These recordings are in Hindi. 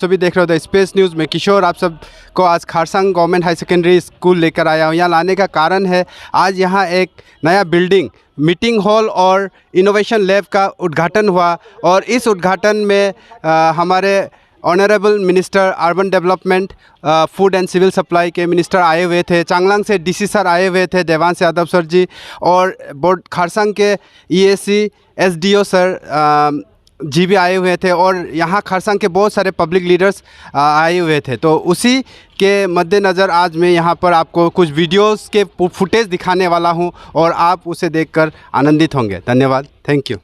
सभी देख रहे हो द स्पेस न्यूज़ में किशोर आप सब को आज Kharsang government high secondary school लेकर आया हूँ। यहाँ लाने का कारण है आज यहाँ एक नया बिल्डिंग मीटिंग हॉल और इनोवेशन लैब का उद्घाटन हुआ और इस उद्घाटन में हमारे honourable minister urban development food and civil supply के मिनिस्टर आए हुए थे। चांगलांग से डीसी सर आए हुए थे देवांश यादव सर जी और बोर्ड खारसंग के ईएसी एसडीओ सर जी भी आए हुए थे और यहाँ खारसंग के बहुत सारे पब्लिक लीडर्स आए हुए थे। तो उसी के मद्देनज़र आज मैं यहाँ पर आपको कुछ वीडियोस के फुटेज दिखाने वाला हूँ और आप उसे देखकर आनंदित होंगे। धन्यवाद, थैंक यू।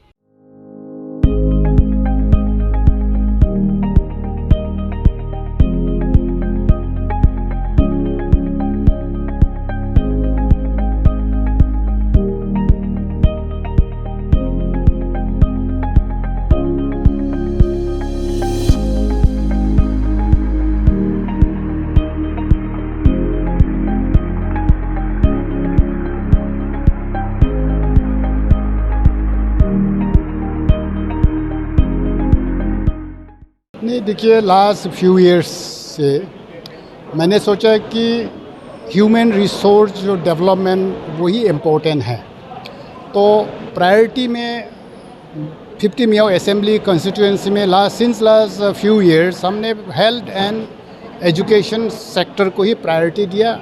नहीं, देखिए लास्ट फ्यू इयर्स से मैंने सोचा कि ह्यूमन रिसोर्स जो डेवलपमेंट वही इम्पोर्टेंट है। तो प्रायोरिटी में 50 मियाओ असेंबली कंस्टिट्यूएंसी में लास्ट फ्यू इयर्स हमने हेल्थ एंड एजुकेशन सेक्टर को ही प्रायोरिटी दिया।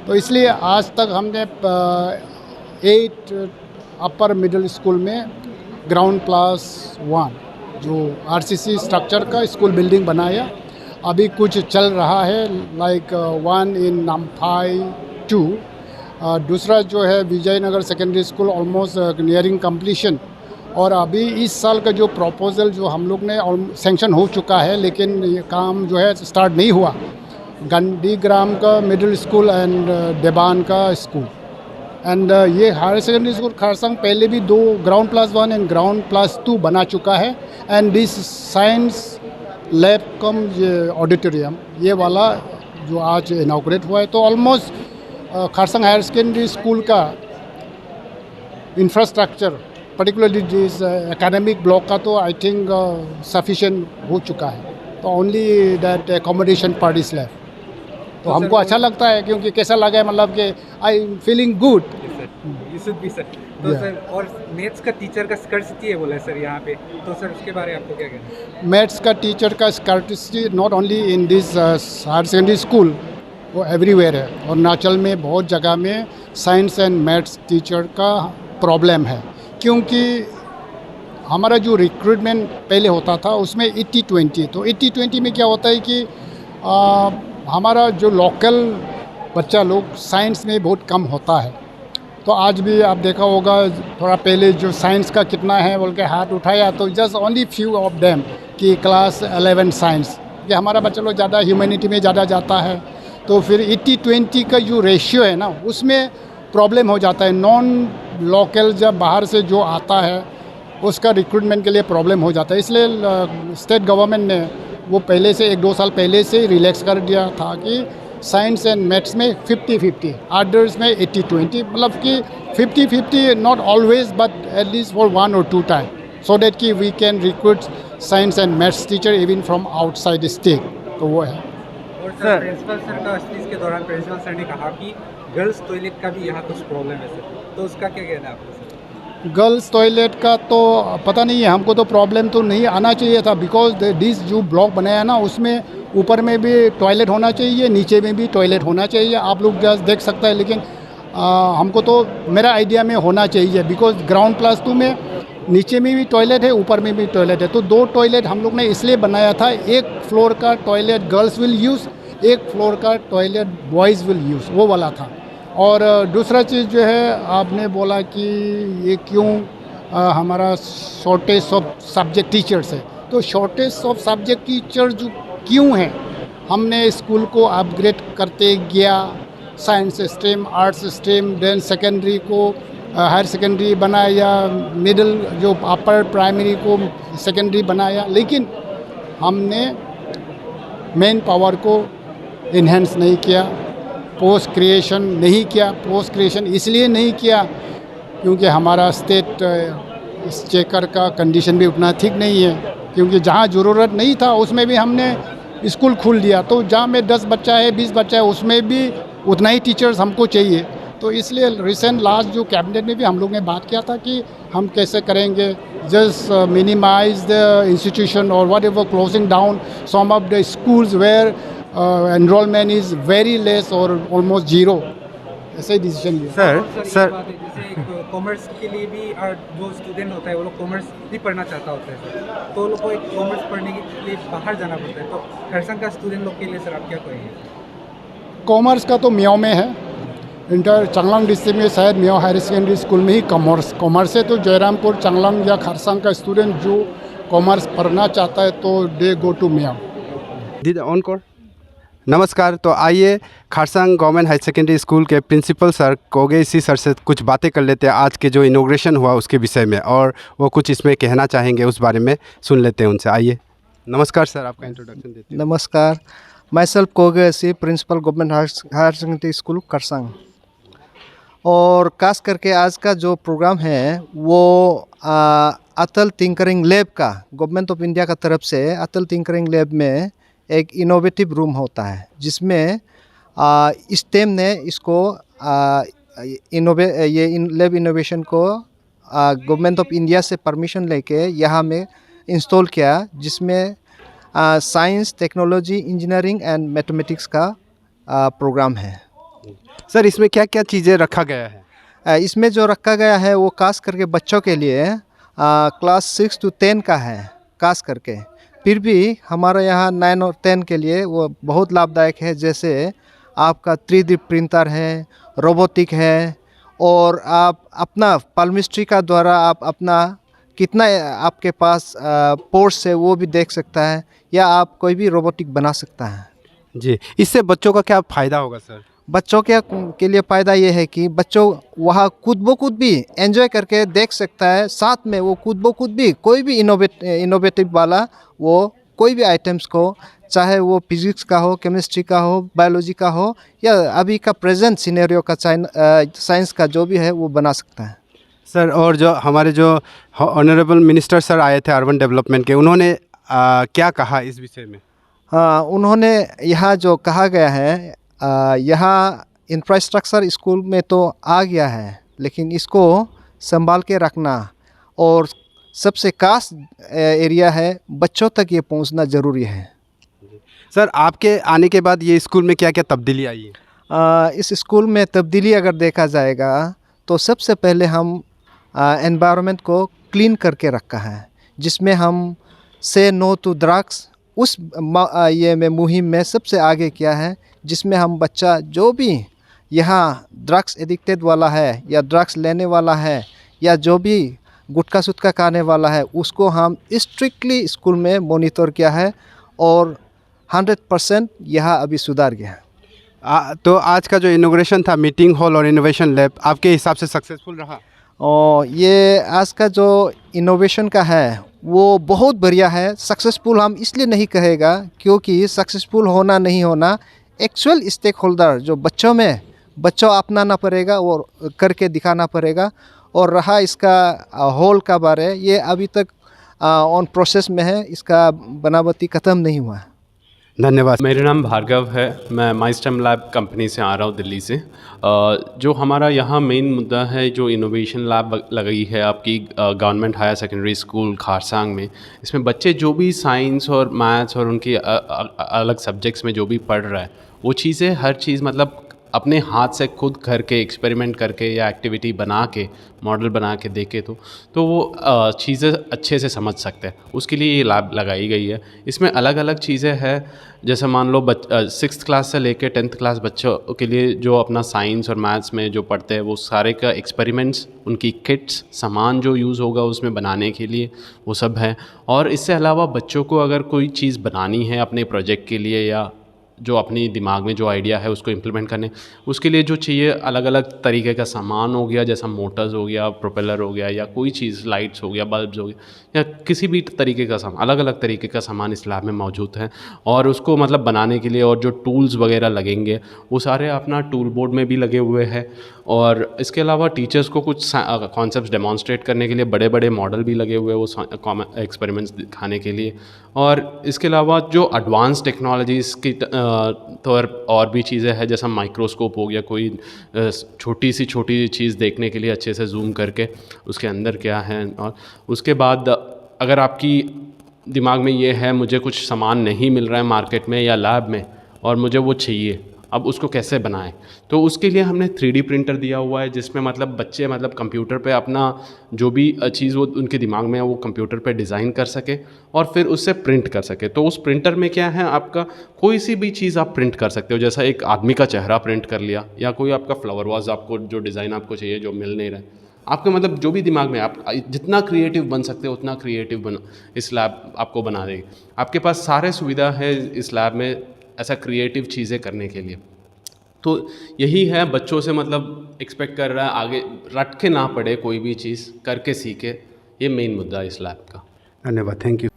तो इसलिए आज तक हमने 8 अपर मिडिल स्कूल में ग्राउंड प्लस 1 जो आरसीसी स्ट्रक्चर का स्कूल बिल्डिंग बनाया। अभी कुछ चल रहा है लाइक 1 इन नामथाई 2, दूसरा जो है Vijayanagar secondary school almost nearing completion. और अभी इस साल का जो प्रपोजल जो हम लोग ने सैंक्शन हो चुका है लेकिन ये काम जो है स्टार्ट नहीं हुआ, गंडी ग्राम का मिडिल स्कूल एंड देबान का स्कूल एंड ये हायर सेकेंडरी स्कूल खारसंग पहले भी 2 ground plus 1 and ground plus 2 बना चुका है। एंड दिस साइंस लैब कम ये ऑडिटोरियम ये वाला जो आज इनॉग्रेट हुआ है। तो almost Kharsang higher secondary school का infrastructure particularly this academic block का तो आई थिंक सफिशिएंट हो चुका है। तो only that accommodation part is left. तो हमको अच्छा लगता है क्योंकि कैसा लगा है मतलब कि आई एम फीलिंग गुड। तो सर और मैथ्स का टीचर का स्कर्सिटी है बोला है सर यहाँ पे, तो सर उसके बारे में आपको क्या कहना है? मैथ्स का टीचर का scarcity not only in this higher secondary school, वो एवरीवेयर है। और नाचल में बहुत जगह में साइंस एंड मैथ्स टीचर का प्रॉब्लम है क्योंकि हमारा जो रिक्रूटमेंट पहले होता था उसमें 80-20। तो 80-20 में क्या होता है कि हमारा जो लोकल बच्चा लोग साइंस में बहुत कम होता है। तो आज भी आप देखा होगा थोड़ा पहले जो साइंस का कितना है बोल के हाथ उठाया तो just only few of them कि क्लास 11 साइंस, कि हमारा बच्चा लोग ज़्यादा ह्यूमैनिटी में ज़्यादा जाता है। तो फिर 80-20 का जो रेशियो है ना उसमें प्रॉब्लम हो जाता है। नॉन लोकल जब बाहर से जो आता है उसका रिक्रूटमेंट के लिए प्रॉब्लम हो जाता है। इसलिए स्टेट गवर्नमेंट ने वो पहले से 1-2 साल पहले से रिलैक्स कर दिया था कि साइंस एंड मैथ्स में 50-50, अदर्स में 80-20, मतलब कि 50-50 not always but at least for 1 or 2 time, so that कि we can recruit science and maths teacher even from outside state. तो वो है। और सर प्रिंसिपल सर का स्पीच के दौरान प्रिंसिपल सर ने कहा कि गर्ल्स टॉयलेट का भी यहाँ कुछ प्रॉब्लम है सर, तो उसका क्या कहना है आपको सर? गर्ल्स टॉयलेट का तो पता नहीं है, हमको तो प्रॉब्लम तो नहीं आना चाहिए था बिकॉज दिस जो ब्लॉक बनाया ना उसमें ऊपर में भी टॉयलेट होना चाहिए, नीचे में भी टॉयलेट होना चाहिए। आप लोग जस्ट देख सकते हैं लेकिन हमको तो मेरा आइडिया में होना चाहिए बिकॉज ग्राउंड प्लस 2 में नीचे में भी टॉयलेट है ऊपर में भी टॉयलेट है। तो 2 टॉयलेट हम लोग ने इसलिए बनाया था, एक फ्लोर का टॉयलेट गर्ल्स विल यूज़, एक फ्लोर का टॉयलेट बॉयज़ विल यूज़, वो वाला था। और दूसरा चीज़ जो है आपने बोला कि ये क्यों हमारा शॉर्टेज ऑफ सब्जेक्ट टीचर्स है, तो शॉर्टेज ऑफ सब्जेक्ट टीचर जो क्यों है, हमने स्कूल को अपग्रेड करते गया, science stream, arts stream, then secondary को हायर सेकेंडरी बनाया, मिडिल जो अपर प्राइमरी को सेकेंडरी बनाया, लेकिन हमने मेन पावर को इन्हेंस नहीं किया, पोस्ट क्रिएशन नहीं किया। पोस्ट क्रिएशन इसलिए नहीं किया क्योंकि हमारा स्टेट चेकर का कंडीशन भी उतना ठीक नहीं है। क्योंकि जहाँ ज़रूरत नहीं था उसमें भी हमने स्कूल खोल दिया, तो जहाँ में 10 बच्चा है 20 बच्चा है उसमें भी उतना ही टीचर्स हमको चाहिए। तो इसलिए रिसेंट लास्ट जो कैबिनेट में भी हम लोग ने बात किया था कि हम कैसे करेंगे, जस्ट मिनिमाइज द इंस्टीट्यूशन और whatever closing down some of the schools where enrolment is very less और ऑलमोस्ट जीरो, ऐसे ही डिसीजन लिया। सर जैसे कॉमर्स के लिए भी जो स्टूडेंट होता है वो लोग कॉमर्स भी पढ़ना चाहता होता है सर, तो लोग को एक कॉमर्स पढ़ने के लिए बाहर जाना पड़ता है, तो खरसंग का स्टूडेंट लोग के लिए सर आप क्या कहेंगे? कॉमर्स का तो मियाओ में है, इंटर चांगलांग डिस्ट्रिक्ट में शायद मियाओ हायर सेकेंडरी स्कूल में ही कॉमर्स है, तो जयरामपुर चांगलांग या खरसंग का स्टूडेंट जो कॉमर्स पढ़ना चाहता है तो दे गो टू मियाओ। दीदी ऑन कोर। नमस्कार, तो आइए Kharsang government high secondary school के प्रिंसिपल सर कोगेसी सर से कुछ बातें कर लेते हैं आज के जो इनोग्रेशन हुआ उसके विषय में, और वो कुछ इसमें कहना चाहेंगे उस बारे में सुन लेते हैं उनसे। आइए। नमस्कार सर, आपका इंट्रोडक्शन देते हैं। नमस्कार, माई सेल्फ कोगेसी, principal government higher secondary school Kharsang. और खास करके आज का जो प्रोग्राम है वो अटल टिंकरिंग लैब का, गवर्नमेंट ऑफ इंडिया का तरफ से अटल टिंकरिंग लैब में एक इनोवेटिव रूम होता है जिसमें स्टेम ने इसको लैब इनोवेशन को गवर्नमेंट ऑफ इंडिया से परमिशन लेके यहाँ में इंस्टॉल किया, जिसमें science, technology, engineering and mathematics का प्रोग्राम है। सर इसमें क्या क्या चीज़ें रखा गया है? इसमें जो रखा गया है वो खास करके बच्चों के लिए क्लास 6 to 10 का है खास करके। फिर भी हमारा यहाँ 9 और 10 के लिए वो बहुत लाभदायक है, जैसे आपका 3D प्रिंटर है, रोबोटिक है, और आप अपना पाल्मिस्ट्री का द्वारा आप अपना कितना आपके पास पोर्स है वो भी देख सकता है, या आप कोई भी रोबोटिक बना सकता है। जी, इससे बच्चों का क्या फ़ायदा होगा सर? बच्चों के लिए फ़ायदा ये है कि बच्चों वहाँ कूद ब कूद भी एंजॉय करके देख सकता है, साथ में वो कूद ब कूद भी कोई भी इनोवेटिव वाला वो कोई भी आइटम्स को, चाहे वो फिजिक्स का हो, केमिस्ट्री का हो, बायोलॉजी का हो, या अभी का प्रेजेंट सिनेरियो का साइंस का जो भी है वो बना सकता है। सर और जो हमारे जो ऑनरेबल मिनिस्टर सर आए थे अर्बन डेवलपमेंट के, उन्होंने क्या कहा इस विषय में? हाँ, उन्होंने यहाँ जो कहा गया है, यहाँ इंफ्रास्ट्रक्चर स्कूल में तो आ गया है, लेकिन इसको संभाल के रखना और सबसे खास एरिया है बच्चों तक ये पहुँचना ज़रूरी है। सर आपके आने के बाद ये स्कूल में क्या क्या तब्दीली आई है? इस स्कूल में तब्दीली अगर देखा जाएगा तो सबसे पहले हम एनवायरनमेंट को क्लीन करके रखा है, जिसमें हम से नो टू ड्रग्स उस ये में मुहिम में सबसे आगे किया है, जिसमें हम बच्चा जो भी यहाँ ड्रग्स एडिक्टेड वाला है या ड्रग्स लेने वाला है या जो भी गुटखा सुटखा खाने वाला है उसको हम स्ट्रिक्टली स्कूल में मॉनिटर किया है और 100% यहाँ अभी सुधार गया है। तो आज का जो इनोग्रेशन था मीटिंग हॉल और इनोवेशन लैब आपके हिसाब से सक्सेसफुल रहा? और ये आज का जो इनोवेशन का है वो बहुत बढ़िया है। सक्सेसफुल हम इसलिए नहीं कहेगा क्योंकि सक्सेसफुल होना नहीं होना एक्चुअल स्टेक होल्डर जो बच्चों अपनाना पड़ेगा और करके दिखाना पड़ेगा। और रहा इसका हॉल का बारे, ये अभी तक ऑन प्रोसेस में है, इसका बनावटी ख़त्म नहीं हुआ है। धन्यवाद। मेरा नाम भार्गव है, मैं माइस्टम लैब कंपनी से आ रहा हूँ दिल्ली से। जो हमारा यहाँ मेन मुद्दा है जो इनोवेशन लैब लगी है आपकी government higher secondary school Kharsang में, इसमें बच्चे जो भी साइंस और मैथ्स और उनके अलग सब्जेक्ट्स में जो भी पढ़ रहा है वो चीज़ें हर चीज़ मतलब अपने हाथ से खुद करके एक्सपेरिमेंट करके या एक्टिविटी बना के मॉडल बना के देखे तो वो चीज़ें अच्छे से समझ सकते हैं। उसके लिए ये लैब लगाई गई है। इसमें अलग अलग चीज़ें हैं, जैसे मान लो 6th क्लास से लेकर 10th क्लास बच्चों के लिए जो अपना साइंस और मैथ्स में जो पढ़ते हैं वो सारे का एक्सपेरिमेंट्स, उनकी किट्स, सामान जो यूज़ होगा उसमें बनाने के लिए वो सब है। और इससे अलावा बच्चों को अगर कोई चीज़ बनानी है अपने प्रोजेक्ट के लिए या जो अपनी दिमाग में जो आइडिया है उसको इम्प्लीमेंट करने, उसके लिए जो चाहिए अलग अलग तरीके का सामान हो गया, जैसा मोटर्स हो गया, प्रोपेलर हो गया, या कोई चीज़ लाइट्स हो गया, बल्ब्स हो गया, या किसी भी तरीके का सामान, अलग अलग तरीके का सामान इस लैब में मौजूद है। और उसको मतलब बनाने के लिए और जो टूल्स वगैरह लगेंगे वो सारे अपना टूल बोर्ड में भी लगे हुए हैं। और इसके अलावा टीचर्स को कुछ कॉन्सेप्ट्स डेमोन्स्ट्रेट करने के लिए बड़े बड़े मॉडल भी लगे हुए हैं वो एक्सपेरिमेंट्स दिखाने के लिए। और इसके अलावा जो एडवांस टेक्नोलॉजीज़ की तौर और भी चीज़ें हैं, जैसा माइक्रोस्कोप हो गया, कोई छोटी छोटी चीज़ देखने के लिए अच्छे से जूम करके उसके अंदर क्या है। और उसके बाद अगर आपकी दिमाग में ये है मुझे कुछ सामान नहीं मिल रहा है मार्केट में या लैब में और मुझे वो चाहिए, अब उसको कैसे बनाएं, तो उसके लिए हमने 3D प्रिंटर दिया हुआ है, जिसमें मतलब बच्चे मतलब कंप्यूटर पे अपना जो भी चीज़ वो उनके दिमाग में है वो कंप्यूटर पे डिज़ाइन कर सके और फिर उससे प्रिंट कर सके। तो उस प्रिंटर में क्या है, आपका कोई सी भी चीज़ आप प्रिंट कर सकते हो, जैसा एक आदमी का चेहरा प्रिंट कर लिया, या कोई आपका फ्लावर वाज, आपको जो डिज़ाइन आपको चाहिए जो मिल नहीं रहा है, आपके मतलब जो भी दिमाग में आप जितना क्रिएटिव बन सकते हो उतना क्रिएटिव बना इस लैब आपको बना देगी। आपके पास सारे सुविधा है इस लैब में ऐसा क्रिएटिव चीज़ें करने के लिए। तो यही है, बच्चों से मतलब एक्सपेक्ट कर रहा है आगे रट के ना पड़े, कोई भी चीज़ करके सीखे, ये मेन मुद्दा है इस लैब का। धन्यवाद, थैंक यू।